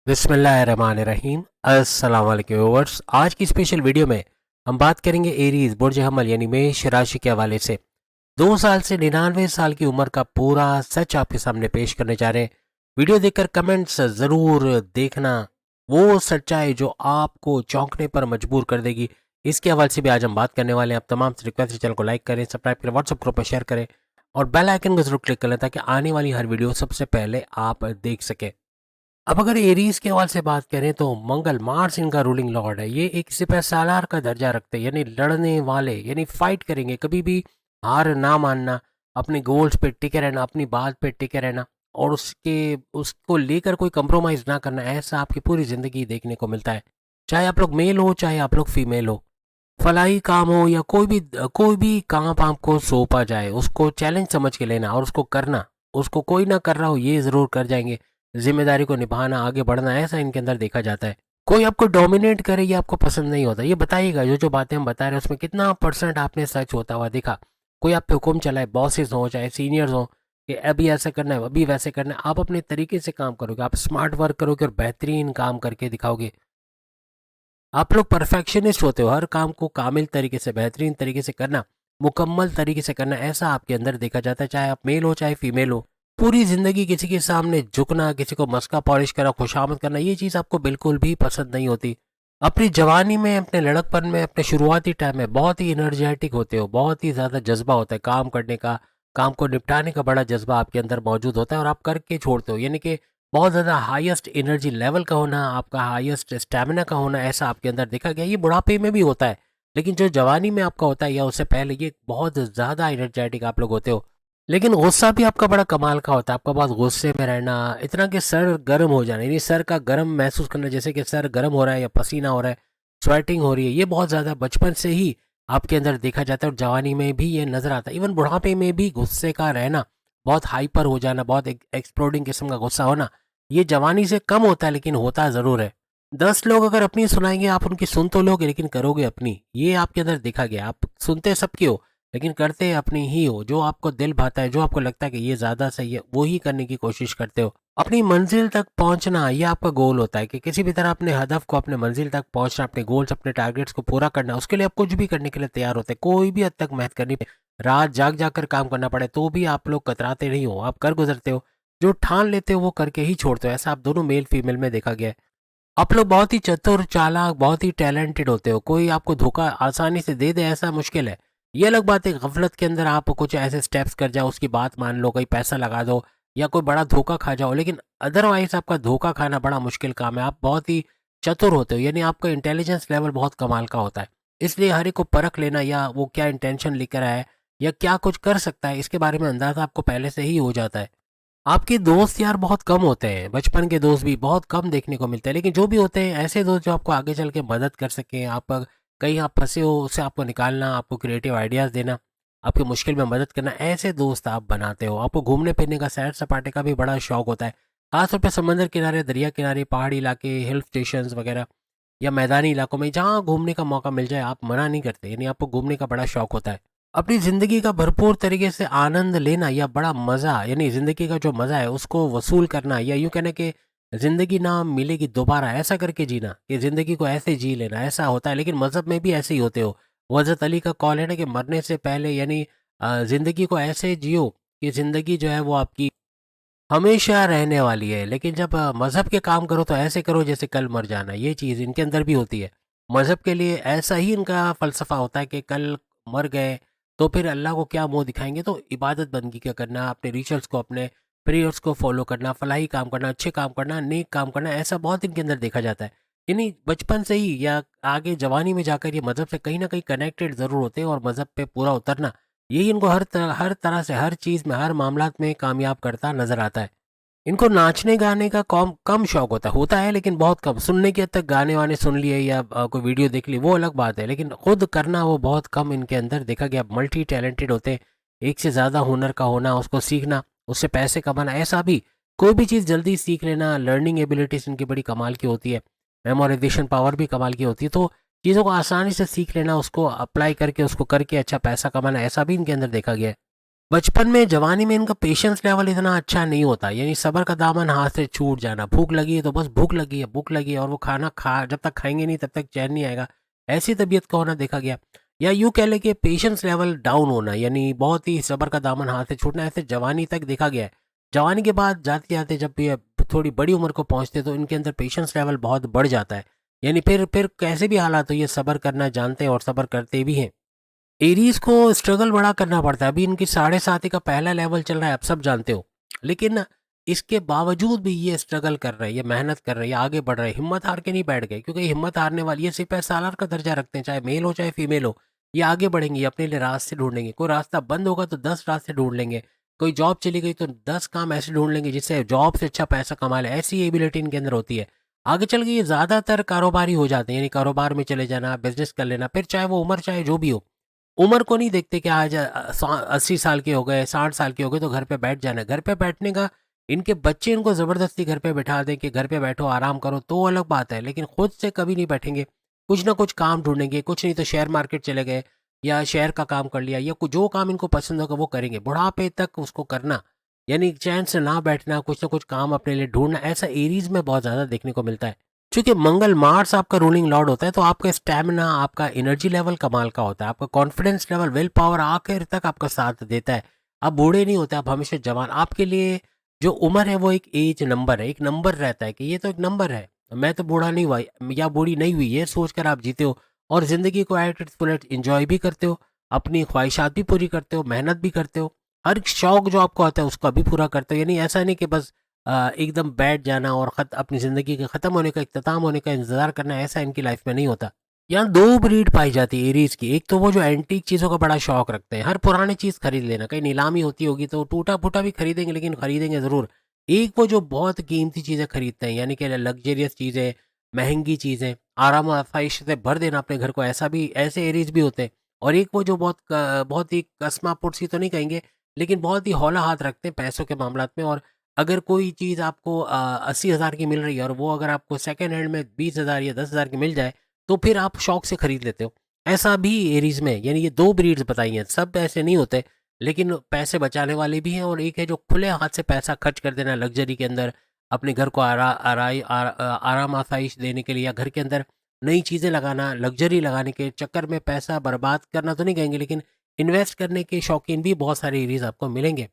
बिस्मिल्लाहिर्रहमानिर्रहीम। अस्सलाम वालेकुम व्यूअर्स। आज की स्पेशल वीडियो में हम बात करेंगे एरीज बुर्ज हमल यानी मेष राशि के हवाले से 2 साल से 99 साल की उम्र का पूरा सच आपके सामने पेश करने जा रहे हैं। वीडियो देखकर कमेंट्स ज़रूर देखना, वो सच्चाई जो आपको चौंकने पर मजबूर कर देगी। इसके हवाले से भी आज हम बात करने वाले हैं। आप तमाम से रिक्वेस्ट है, चैनल को लाइक करें, सब्सक्राइब करें, व्हाट्सएप ग्रुप पर शेयर करें और बेल आइकन को जरूर क्लिक कर लें ताकि आने वाली हर वीडियो सबसे पहले आप देख सकें। अब अगर एरीज के हवाले से बात करें तो मंगल मार्स इनका रूलिंग लॉर्ड है। ये एक सिपह सालार का दर्जा रखते हैं, यानी लड़ने वाले, यानी फाइट करेंगे, कभी भी हार ना मानना, अपने गोल्स पे टिके रहना, अपनी बात पे टिके रहना और उसको लेकर कोई कंप्रोमाइज ना करना। ऐसा आपकी पूरी जिंदगी देखने को मिलता है, चाहे आप लोग मेल हो चाहे आप लोग फीमेल हो। फलाई काम हो या कोई भी काम आपको सौंपा जाए उसको चैलेंज समझ के लेना और उसको करना। उसको कोई ना कर रहा हो ये ज़रूर कर जाएंगे। जिम्मेदारी को निभाना, आगे बढ़ना, ऐसा इनके अंदर देखा जाता है। कोई आपको डोमिनेट करे ये आपको पसंद नहीं होता। ये बताइएगा जो जो बातें हम बता रहे हैं उसमें कितना परसेंट आपने सच होता हुआ देखा। कोई आप पे हुक्म चलाए, बॉसेस हो चाहे सीनियर्स हो, कि अभी ऐसा करना है अभी वैसे करना है, आप अपने तरीके से काम करोगे, आप स्मार्ट वर्क करोगे और बेहतरीन काम करके दिखाओगे। आप लोग परफेक्शनिस्ट होते हो, हर काम को कामिल तरीके से, बेहतरीन तरीके से करना, मुकम्मल तरीके से करना, ऐसा आपके अंदर देखा जाता है। चाहे आप मेल हो चाहे फीमेल हो। पूरी ज़िंदगी किसी के सामने झुकना, किसी को मस्का पॉलिश करा, खुशामद करना, ये चीज़ आपको बिल्कुल भी पसंद नहीं होती। अपनी जवानी में, अपने लड़कपन में, अपने शुरुआती टाइम में बहुत ही एनर्जेटिक होते हो, बहुत ही ज़्यादा जज्बा होता है काम करने का, काम को निपटाने का बड़ा जज्बा आपके अंदर मौजूद होता है और आप करके छोड़ते हो। यानी कि बहुत ज़्यादा हाईएस्ट एनर्जी लेवल का होना, आपका हाईएस्ट स्टैमिना का होना, ऐसा आपके अंदर देखा गया। ये बुढ़ापे में भी होता है, लेकिन जो जवानी में आपका होता है या उससे पहले, ये बहुत ज़्यादा एनर्जेटिक आप लोग होते हो। लेकिन गुस्सा भी आपका बड़ा कमाल का होता है। आपका बहुत गुस्से में रहना, इतना कि सर गर्म हो जाना, यानी सर का गर्म महसूस करना, जैसे कि सर गर्म हो रहा है या पसीना हो रहा है, स्वेटिंग हो रही है, ये बहुत ज़्यादा बचपन से ही आपके अंदर देखा जाता है और जवानी में भी ये नज़र आता है। इवन बुढ़ापे में भी गुस्से का रहना, बहुत हाइपर हो जाना, बहुत एक्सप्लोडिंग किस्म का गुस्सा होना, ये जवानी से कम होता है लेकिन होता ज़रूर है। 10 लोग अगर अपनी सुनाएंगे आप उनकी सुन तो लोगे लेकिन करोगे अपनी, ये आपके अंदर देखा गया। आप सुनते सबकी हो लेकिन करते अपनी ही हो। जो आपको दिल भाता है, जो आपको लगता है कि ये ज़्यादा सही है, वो ही करने की कोशिश करते हो। अपनी मंजिल तक पहुंचना ये आपका गोल होता है कि किसी भी तरह अपने हदफ को, अपने मंजिल तक पहुंचना, अपने गोल्स, अपने टारगेट्स को पूरा करना, उसके लिए आप कुछ भी करने के लिए तैयार होते हैं। कोई भी हद तक मेहनत करनी पड़े, रात जाग जाग कर काम करना पड़े, तो भी आप लोग कतराते नहीं हो, आप कर गुजरते हो। जो ठान लेते हो वो करके ही छोड़ते हो। ऐसा आप दोनों मेल फीमेल में देखा गया है। आप लोग बहुत ही चतुर, चालाक, बहुत ही टैलेंटेड होते हो। कोई आपको धोखा आसानी से दे दे ऐसा मुश्किल है। ये अलग बात है, गफलत के अंदर आप कुछ ऐसे स्टेप्स कर जाओ, उसकी बात मान लो, कोई पैसा लगा दो या कोई बड़ा धोखा खा जाओ, लेकिन अदरवाइज आपका धोखा खाना बड़ा मुश्किल काम है। आप बहुत ही चतुर होते हो, यानी आपका इंटेलिजेंस लेवल बहुत कमाल का होता है। इसलिए हर एक को परख लेना, या वो क्या इंटेंशन लेकर आया है या क्या कुछ कर सकता है, इसके बारे में अंदाजा आपको पहले से ही हो जाता है। आपके दोस्त यार बहुत कम होते हैं, बचपन के दोस्त भी बहुत कम देखने को मिलते हैं, लेकिन जो भी होते हैं ऐसे दोस्त जो आपको आगे चल के मदद कर सकें। आप कहीं आप फंसे हो, उससे आपको निकालना, आपको क्रिएटिव आइडियाज़ देना, आपकी मुश्किल में मदद करना, ऐसे दोस्त आप बनाते हो। आपको घूमने फिरने का, सैर सपाटे का भी बड़ा शौक होता है, खासतौर पर समंदर किनारे, दरिया किनारे, पहाड़ी इलाके, हिल स्टेशन वगैरह या मैदानी इलाकों में जहाँ घूमने का मौका मिल जाए आप मना नहीं करते, यानी आपको घूमने का बड़ा शौक होता है। अपनी ज़िंदगी का भरपूर तरीके से आनंद लेना या बड़ा मज़ा, यानी ज़िंदगी का जो मज़ा है उसको वसूल करना, या यूँ कहना कि ज़िंदगी ना मिलेगी दोबारा, ऐसा करके जीना, कि ज़िंदगी को ऐसे जी लेना, ऐसा होता है। लेकिन मज़हब में भी ऐसे ही होते हो। वो हज़रत अली का कॉल है ना कि मरने से पहले, यानी ज़िंदगी को ऐसे जियो कि ज़िंदगी जो है वो आपकी हमेशा रहने वाली है। लेकिन जब मज़हब के काम करो तो ऐसे करो जैसे कल मर जाना। ये चीज़ इनके अंदर भी होती है। मज़हब के लिए ऐसा ही इनका फ़लसफ़ा होता है कि कल मर गए तो फिर अल्लाह को क्या मुँह दिखाएँगे, तो इबादत बंदगी क्या करना, अपने रिचुअल्स को, अपने प्रेयर्स को फ़ॉलो करना, फलाही काम करना, अच्छे काम करना, नेक काम करना, ऐसा बहुत इनके अंदर देखा जाता है। यानी बचपन से ही या आगे जवानी में जाकर ये मज़हब से कहीं न कहीं कनेक्टेड ज़रूर होते हैं और मज़हब पे पूरा उतरना, यही इनको हर तरह से, हर चीज़ में, हर मामलात में कामयाब करता नज़र आता है। इनको नाचने गाने का कम कम शौक होता है लेकिन बहुत कम। सुनने की हद तक गाने वाने सुन लिए या कोई वीडियो देख ली वो अलग बात है, लेकिन खुद करना वो बहुत कम इनके अंदर देखा गया। मल्टी टैलेंटेड होते हैं, एक से ज़्यादा हुनर का होना, उसको सीखना, उससे पैसे कमाना, ऐसा भी कोई भी चीज़ जल्दी सीख लेना, लर्निंग एबिलिटीज इनकी बड़ी कमाल की होती है, मेमोराइजेशन पावर भी कमाल की होती है। तो चीज़ों को आसानी से सीख लेना, उसको अप्लाई करके, उसको करके अच्छा पैसा कमाना, ऐसा भी इनके अंदर देखा गया है। बचपन में, जवानी में इनका पेशेंस लेवल इतना अच्छा नहीं होता, यानी सब्र का दामन हाथ से छूट जाना। भूख लगी है तो बस भूख लगी है, भूख लगी है, और वो खाना खा जब तक खाएंगे नहीं तब तक चैन नहीं आएगा। ऐसी तबीयत का होना देखा गया। या यूँ कह लें कि पेशेंस लेवल डाउन होना, यानी बहुत ही सब्र का दामन हाथ से छूटना, ऐसे जवानी तक देखा गया है। जवानी के बाद जाते जाते जब भी थोड़ी बड़ी उम्र को पहुंचते तो इनके अंदर पेशेंस लेवल बहुत बढ़ जाता है। यानी फिर कैसे भी हालात हो ये सब्र करना जानते हैं और सब्र करते भी हैं। एरीज को स्ट्रगल बड़ा करना पड़ता है। अभी इनकी 7.5 का पहला लेवल चल रहा है, आप सब जानते हो। लेकिन इसके बावजूद भी ये स्ट्रगल कर रहे हैं, ये मेहनत कर रहे हैं, ये आगे बढ़ रहे हैं, हिम्मत हार के नहीं बैठ गए। क्योंकि हिम्मत हारने वाली, ये सिपह सालार का दर्जा रखते हैं, चाहे मेल हो चाहे फीमेल हो। ये आगे बढ़ेंगे, ये अपने लिए रास्ते ढूंढेंगे। कोई रास्ता बंद होगा तो 10 रास्ते ढूंढ लेंगे। कोई जॉब चली गई तो 10 काम ऐसे ढूंढ लेंगे जिससे जॉब से अच्छा पैसा कमा ले। ऐसी एबिलिटी इनके अंदर होती है। आगे चल के ये ज़्यादातर कारोबारी हो जाते हैं, यानी कारोबार में चले जाना, बिजनेस कर लेना। फिर चाहे वो उम्र चाहे जो भी हो, उम्र को नहीं देखते कि आज 80 साल के हो गए, 60 साल के हो गए तो घर पे बैठ जाना है। घर पे बैठने का, इनके बच्चे इनको ज़बरदस्ती घर पे बैठा दें कि घर पे बैठो आराम करो तो अलग बात है, लेकिन खुद से कभी नहीं बैठेंगे। कुछ ना कुछ काम ढूंढेंगे, कुछ नहीं तो शेयर मार्केट चले गए या शेयर का काम कर लिया, या जो काम इनको पसंद होगा वो करेंगे बुढ़ापे तक उसको करना। यानी चैन से ना बैठना, कुछ ना कुछ काम अपने लिए ढूंढना, ऐसा एरीज में बहुत ज़्यादा देखने को मिलता है। चूंकि मंगल मार्स आपका रूलिंग लॉर्ड होता है तो आपका स्टैमिना, आपका एनर्जी लेवल कमाल का होता है, आपका कॉन्फिडेंस लेवल, विल पावर आखिर तक आपका साथ देता है। आप बूढ़े नहीं होते, आप हमेशा जवान। आपके लिए जो उम्र है वो एक एज नंबर है, एक नंबर रहता है कि ये तो एक नंबर है, मैं तो बूढ़ा नहीं हुआ या बूढ़ी नहीं हुई, ये सोचकर आप जीते हो और ज़िंदगी को एट इट्स फुल इंजॉय भी करते हो, अपनी ख्वाहिशात भी पूरी करते हो, मेहनत भी करते हो, हर एक शौक जो आपको आता है उसका भी पूरा करते हो। यानी ऐसा नहीं कि बस एकदम बैठ जाना और अपनी ज़िंदगी के ख़त्म होने का, इख्तिताम होने का इंतज़ार करना, ऐसा इनकी लाइफ में नहीं होता। यहाँ दो ब्रीड पाई जाती है एरीज की। एक तो वो जो एंटीक चीज़ों का बड़ा शौक रखते हैं, हर पुरानी चीज़ खरीद लेना, कहीं नीलामी होती होगी तो टूटा फूटा भी खरीदेंगे लेकिन खरीदेंगे ज़रूर। एक वो जो बहुत कीमती चीज़ें खरीदते हैं, यानी कि लग्जरियस चीज़ें, महंगी चीज़ें, आराम आसाइश से भर देना अपने घर को, ऐसा भी, ऐसे एरीज भी होते हैं। और एक वो जो बहुत ही कसमा पुटसी तो नहीं कहेंगे, लेकिन बहुत ही हौला हाथ रखते हैं पैसों के मामलात में। और अगर कोई चीज़ आपको 80,000 की मिल रही है और वो अगर आपको सेकंड हैंड में 20,000 या 10,000 की मिल जाए तो फिर आप शौक से खरीद लेते हो। ऐसा भी एरीज में, यानी ये दो ब्रीड्स बताई हैं, सब ऐसे नहीं होते, लेकिन पैसे बचाने वाले भी हैं। और एक है जो खुले हाथ से पैसा खर्च कर देना लग्जरी के अंदर, अपने घर को आराम आसाइश देने के लिए, या घर के अंदर नई चीज़ें लगाना, लग्जरी लगाने के चक्कर में पैसा बर्बाद करना तो नहीं कहेंगे, लेकिन इन्वेस्ट करने के शौकीन भी बहुत सारे एरीज आपको मिलेंगे।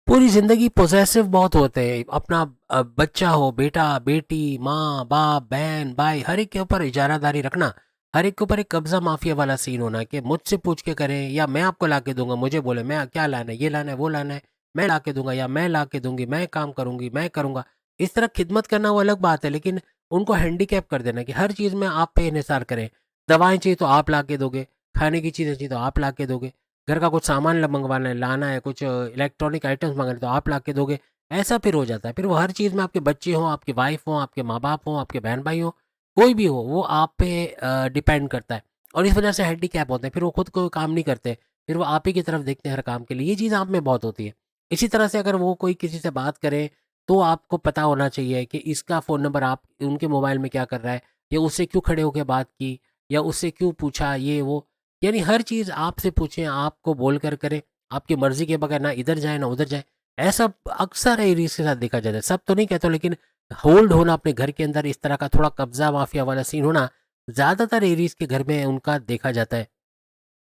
पूरी ज़िंदगी पॉसेसिव बहुत होते हैं। अपना बच्चा हो, बेटा बेटी, माँ बाप, बहन भाई, हर एक के ऊपर इजारादारी रखना, हर एक के ऊपर एक कब्जा माफिया वाला सीन होना कि मुझसे पूछ के करें या मैं आपको ला के दूंगा, मुझे बोले मैं क्या लाना है, ये लाना है वो लाना है, मैं ला के दूंगा या मैं ला के दूंगी, मैं काम करूंगी, मैं करूंगा। इस तरह खिदमत करना वो अलग बात है, लेकिन उनको हैंडीकैप कर देना कि हर चीज़ में आप पे इन्हिसार करें। दवाएं चाहिए तो आप ला के दोगे, खाने की चीज़ें चाहिए तो आप ला के दोगे, घर का कुछ सामान मंगवाना है, लाना है, कुछ इलेक्ट्रॉनिक आइटम्स मंगाने तो आप ला के दोगे। ऐसा फिर हो जाता है। फिर वो हर चीज़ में आपके बच्चे हों, आपकी वाइफ हों, आपके माँ बाप हों, आपके बहन भाई हों, कोई भी हो, वो आप पे डिपेंड करता है। और इस वजह से हैंडीकैप होते हैं, फिर वो खुद कोई काम नहीं करते, फिर वो आप ही की तरफ देखते हैं हर काम के लिए। ये चीज़ आप में बहुत होती है। इसी तरह से अगर वो कोई किसी से बात करे तो आपको पता होना चाहिए कि इसका फ़ोन नंबर आप उनके मोबाइल में क्या कर रहा है, या उससे क्यों खड़े होकर बात की, या उससे क्यों पूछा, ये वो। यानी हर चीज़ आपसे पूछें, आपको बोल कर करें, आपकी मर्ज़ी के बगैर ना इधर जाए ना उधर जाए। ऐसा अक्सर एरीज़ के साथ देखा जाता है। सब तो नहीं कहता हूँ, लेकिन होल्ड होना अपने घर के अंदर, इस तरह का थोड़ा कब्ज़ा माफ़िया वाला सीन होना ज़्यादातर एरीज़ के घर में उनका देखा जाता है।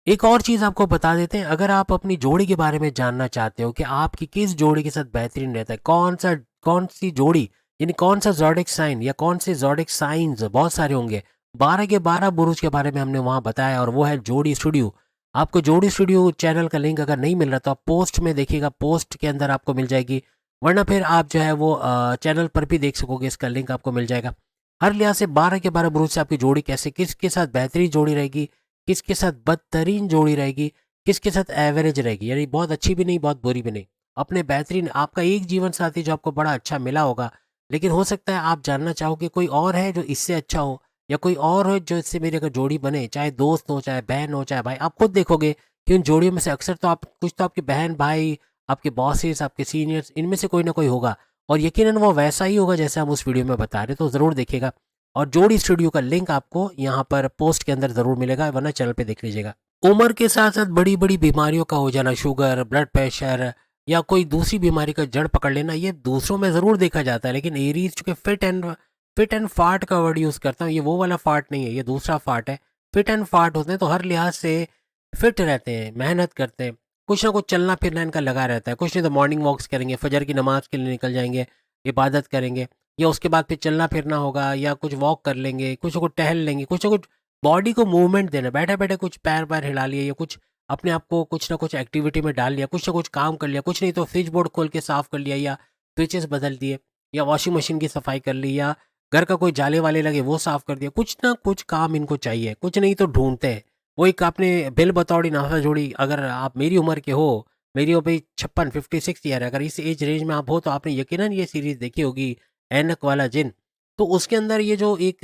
एक और चीज़ आपको बता देते हैं, अगर आप अपनी जोड़ी के बारे में जानना चाहते हो कि आपकी किस जोड़ी के साथ बेहतरीन रहता है, कौन सी जोड़ी, यानी कौन सा ज़ोडिएक साइन या कौन से ज़ोडिएक साइन्स, बहुत सारे होंगे। 12 के 12 बुरुज के बारे में हमने वहाँ बताया, और वो है जोड़ी स्टूडियो। आपको जोड़ी स्टूडियो चैनल का लिंक अगर नहीं मिल रहा तो आप पोस्ट में देखिएगा, पोस्ट के अंदर आपको मिल जाएगी, वरना फिर आप जो है वो चैनल पर भी देख सकोगे, इसका लिंक आपको मिल जाएगा। हर लिहाज से 12 के 12 बुरुज से आपकी जोड़ी कैसे, किसके साथ बेहतरीन जोड़ी रहेगी, किसके साथ बदतरीन जोड़ी रहेगी, किसके साथ एवरेज रहेगी, यानी बहुत अच्छी भी नहीं बहुत बुरी भी नहीं। अपने बेहतरीन, आपका एक जीवन साथी जो आपको बड़ा अच्छा मिला होगा, लेकिन हो सकता है आप जानना चाहो कि कोई और है जो इससे अच्छा हो, या कोई और हो जो इससे मेरी अगर जोड़ी बने, चाहे दोस्त हो, चाहे बहन हो, चाहे भाई। आप खुद देखोगे कि उन जोड़ियों में से अक्सर तो आप कुछ तो आपकी बहन भाई, आपके बॉसेस, आपके सीनियर्स, इनमें से कोई ना कोई होगा, और यकीनन वो वैसा ही होगा जैसे हम उस वीडियो में बता रहे, तो ज़रूर देखिएगा। और जोड़ी स्टूडियो का लिंक आपको यहाँ पर पोस्ट के अंदर ज़रूर मिलेगा, वरना चैनल पे देख लीजिएगा। उम्र के साथ साथ बड़ी बड़ी बीमारियों का हो जाना, शुगर, ब्लड प्रेशर या कोई दूसरी बीमारी का जड़ पकड़ लेना, ये दूसरों में ज़रूर देखा जाता है। लेकिन एरीज चूंकि फिट एंड फाट का वर्ड यूज़ करता हूँ, ये वो वाला फाट नहीं है, ये दूसरा फाट है। फिट एंड फाट होते हैं तो हर लिहाज से फिट रहते हैं, मेहनत करते हैं, कुछ ना कुछ चलना फिरना इनका लगा रहता है। कुछ नहीं तो मॉर्निंग वॉक्स करेंगे, फजर की नमाज के लिए निकल जाएंगे, इबादत करेंगे, या उसके बाद फिर चलना फिरना होगा, या कुछ वॉक कर लेंगे, कुछ ना कुछ टहल लेंगे, कुछ ना कुछ बॉडी को मूवमेंट देना, बैठे बैठे कुछ पैर पैर हिला लिए, या कुछ अपने आप को कुछ ना कुछ एक्टिविटी में डाल लिया, कुछ ना कुछ काम कर लिया, कुछ नहीं तो स्विच बोर्ड खोल के साफ कर लिया, या स्विचेस बदल दिए, या वॉशिंग मशीन की सफाई कर ली, या घर का कोई जाले वाले लगे वो साफ कर दिया। कुछ ना कुछ काम इनको चाहिए, कुछ नहीं तो ढूंढते हैं। वो एक आपने बिल बतौड़ी नाफा जोड़ी, अगर आप मेरी उम्र के हो, मेरी हो भाई 56 ईयर, अगर इस एज रेंज में आप हो तो आपने यकीनन ये सीरीज देखी होगी, ऐनक वाला जिन। तो उसके अंदर ये जो एक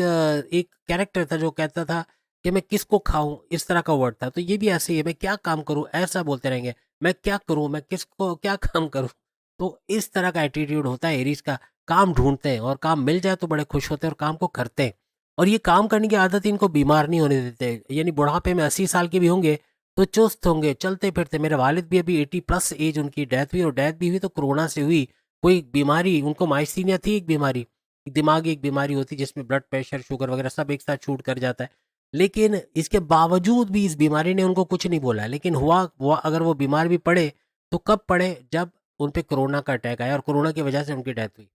कैरेक्टर था जो कहता था कि मैं किसको खाऊं, इस तरह का वर्ड था। तो ये भी ऐसे ही है, मैं क्या काम करूं, ऐसा बोलते रहेंगे, मैं क्या करूं, मैं किसको क्या काम करूं। तो इस तरह का एटीट्यूड होता है एरीज का। काम ढूंढते हैं और काम मिल जाए तो बड़े खुश होते हैं और काम को करते हैं। और ये काम करने की आदत इनको बीमार नहीं होने देते, यानी बुढ़ापे में 80 साल के भी होंगे तो चुस्त होंगे, चलते फिरते। मेरे वालिद भी अभी 80+ एज उनकी डेथ हुई, और डेथ भी हुई तो कोरोना से हुई। कोई बीमारी उनको, माइसीनिया थी एक बीमारी, दिमागी एक बीमारी होती है जिसमें ब्लड प्रेशर, शुगर वगैरह सब एक साथ छूट कर जाता है। लेकिन इसके बावजूद भी इस बीमारी ने उनको कुछ नहीं बोला। लेकिन हुआ अगर वो बीमार भी पड़े तो कब पड़े, जब उन पे कोरोना का अटैक आया और कोरोना की वजह से उनकी डेथ हुई।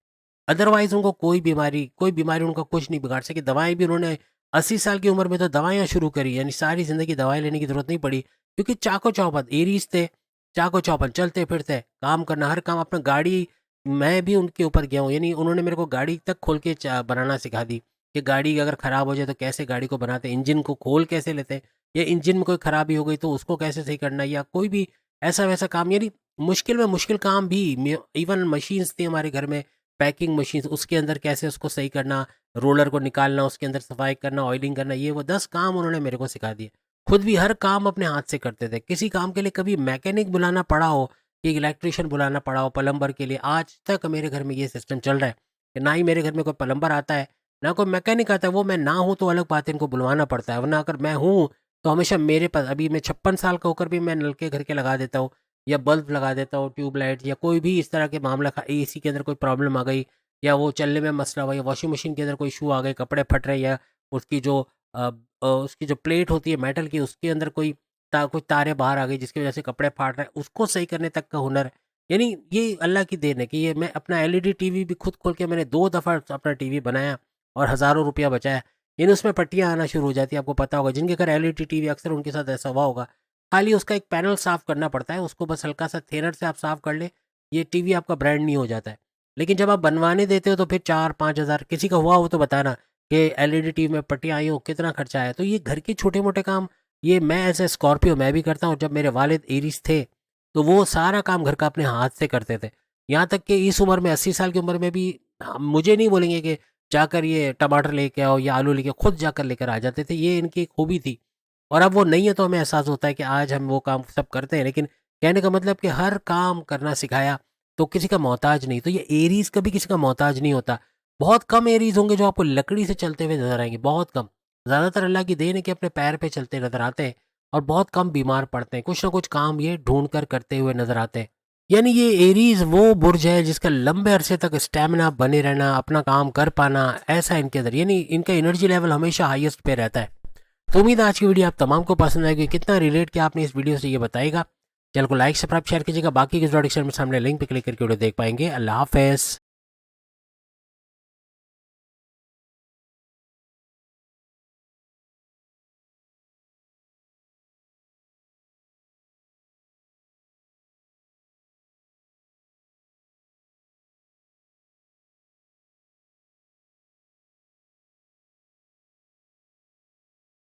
अदरवाइज उनको कोई बीमारी उनका कुछ नहीं बिगाड़ सकी। दवाएं भी उन्होंने 80 साल की उम्र में तो दवाइयाँ शुरू करी, यानी सारी जिंदगी दवाई लेने की जरूरत नहीं पड़ी, क्योंकि चाको चौपट एरीज थे। चाको चौपट चलते फिरते काम करना, हर काम अपना। गाड़ी मैं भी उनके ऊपर गया हूँ, यानी उन्होंने मेरे को गाड़ी तक खोल के बनाना सिखा दी कि गाड़ी अगर ख़राब हो जाए तो कैसे गाड़ी को बनाते, इंजन को खोल कैसे लेते हैं, या इंजन में कोई ख़राबी हो गई तो उसको कैसे सही करना, या कोई भी ऐसा वैसा काम। यानी मुश्किल में मुश्किल काम भी, इवन मशीन्स थी हमारे घर में, पैकिंग मशीन, उसके अंदर कैसे उसको सही करना, रोलर को निकालना, उसके अंदर सफाई करना, ऑयलिंग करना, ये वो 10 काम उन्होंने मेरे को सिखा दिए। खुद भी हर काम अपने हाथ से करते थे। किसी काम के लिए कभी मैकेनिक बुलाना पड़ा हो, कि इलेक्ट्रिशियन बुलाना पड़ा हो प्लम्बर के लिए, आज तक मेरे घर में ये सिस्टम चल रहा है कि ना ही मेरे घर में कोई प्लम्बर आता है, ना कोई मैकेनिक आता है। वो मैं ना हूँ तो अलग बात है, इनको बुलवाना पड़ता है, वरना अगर मैं हूँ तो हमेशा मेरे पास। अभी मैं 56 साल का होकर भी मैं नलके घर के लगा देता हूँ, या बल्ब लगा देता हूँ, ट्यूबलाइट, या कोई भी इस तरह के मामला, एसी के अंदर कोई प्रॉब्लम आ गई, या वो चलने में मसला हुआ, या वॉशिंग मशीन के अंदर कोई इशू आ गए, कपड़े फट रहे, या उसकी जो उसकी जो प्लेट होती है मेटल की, उसके अंदर कोई तारे बाहर आ गई जिसकी वजह से कपड़े फाट रहे हैं, उसको सही करने तक का हुनर है। यानी ये अल्लाह की देन है कि ये मैं अपना एलईडी टीवी भी खुद खोल के मैंने 2 दफ़ा अपना टीवी बनाया और हज़ारों रुपया बचाया। यानी उसमें पट्टियाँ आना शुरू हो जाती है, आपको पता होगा, जिनके घर एलईडी टीवी अक्सर उनके साथ ऐसा हुआ होगा। खाली उसका एक पैनल साफ़ करना पड़ता है, उसको बस हल्का सा थेनर से आप साफ़ कर ले, ये टीवी आपका ब्रांड नहीं हो जाता है। लेकिन जब आप बनवाने देते हो तो फिर 4-5 हज़ार, किसी का हुआ हो तो बताना कि एलईडी टीवी में पट्टियाँ आई हो, कितना खर्चा आया। तो ये घर के छोटे मोटे काम, ये मैं एज ए स्कॉर्पियो मैं भी करता हूँ। जब मेरे वालिद एरीज थे तो वो सारा काम घर का अपने हाथ से करते थे। यहाँ तक कि इस उम्र में, 80 साल की उम्र में भी, मुझे नहीं बोलेंगे कि जाकर ये टमाटर लेके आओ या आलू लेके, खुद जाकर लेकर आ जाते थे। ये इनकी एक खूबी थी। और अब वो नहीं है तो हमें एहसास होता है कि आज हम वो काम सब करते हैं। लेकिन कहने का मतलब कि हर काम करना सिखाया तो किसी का मोहताज नहीं। तो ये एरीज कभी किसी का मोहताज नहीं होता। बहुत कम एरीज होंगे जो आपको लकड़ी से चलते हुए नजर आएंगे, बहुत कम। ज़्यादातर अल्लाह की देन है कि अपने पैर पे चलते नजर आते हैं, और बहुत कम बीमार पड़ते हैं। कुछ ना कुछ काम ये ढूंढ कर करते हुए नजर आते हैं। यानी ये एरीज वो बुर्ज है जिसका लंबे अरसे तक स्टेमिना बने रहना, अपना काम कर पाना, ऐसा इनके अंदर, यानी इनका एनर्जी लेवल हमेशा हाईएस्ट पे रहता है। तो उम्मीद है आज की वीडियो आप तमाम को पसंद आएगी। कितना रिलेट किया आपने इस वीडियो से ये बताएगा। चैनल को लाइक सब्सक्राइब शेयर कीजिएगा। बाकी के प्रोडक्शन में सामने लिंक पे क्लिक करके वीडियो देख पाएंगे। अल्लाह हाफिज़।